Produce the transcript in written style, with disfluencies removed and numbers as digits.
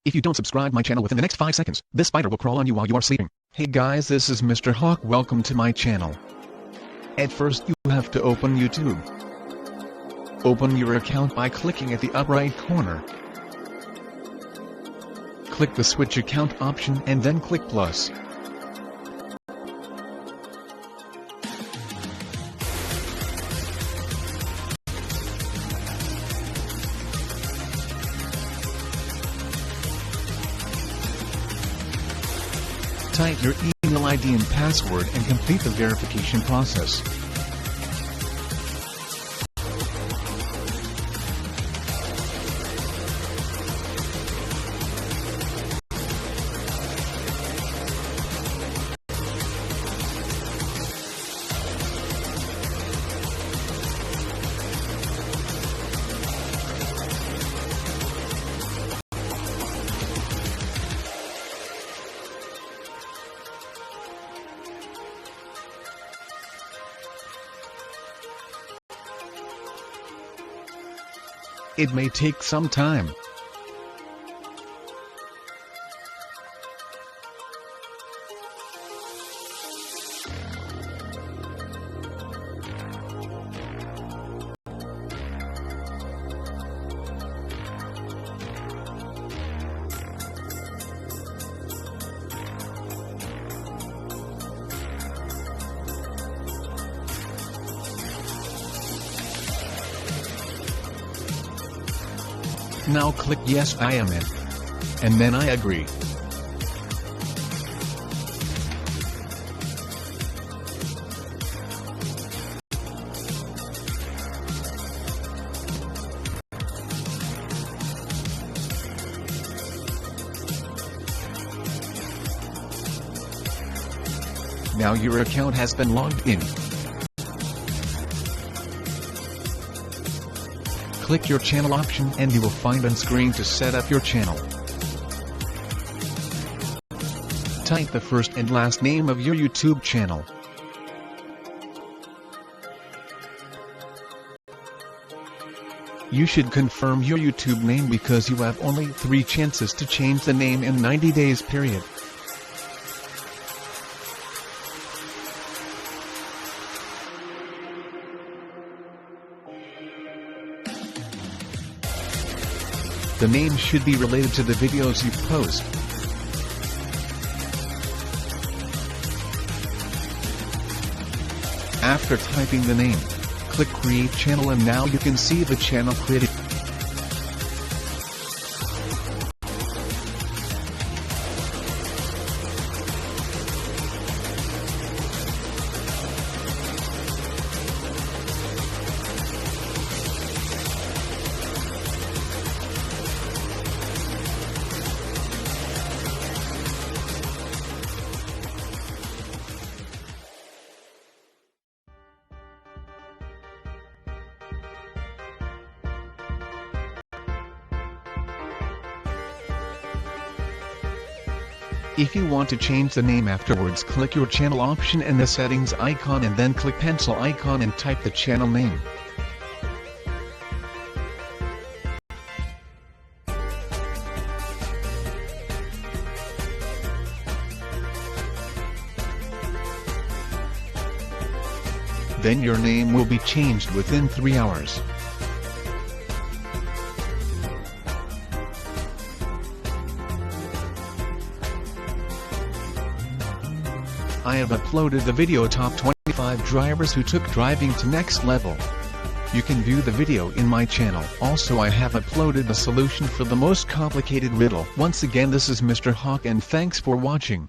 If you don't subscribe my channel within the next 5 seconds, this spider will crawl on you while you are sleeping. Hey guys, this is Mr. Hawk. Welcome to my channel. At first you have to open YouTube. Open your account by clicking at the up right corner. Click the switch account option and then click plus. Type your email ID and password and complete the verification process. It may take some time. Now click yes, I am in. And then I agree. Now your account has been logged in. Click your channel option and you will find on screen to set up your channel. Type the first and last name of your YouTube channel. You should confirm your YouTube name because you have only 3 chances to change the name in 90 days period. The name should be related to the videos you post. After typing the name, click Create Channel and now you can see the channel created. If you want to change the name afterwards, click your channel option and the settings icon and then click pencil icon and type the channel name. Then your name will be changed within 3 hours. I have uploaded the video Top 25 Drivers Who Took Driving to Next Level. You can view the video in my channel. Also I have uploaded the solution for the most complicated riddle. Once again, this is Mr. Hawk and thanks for watching.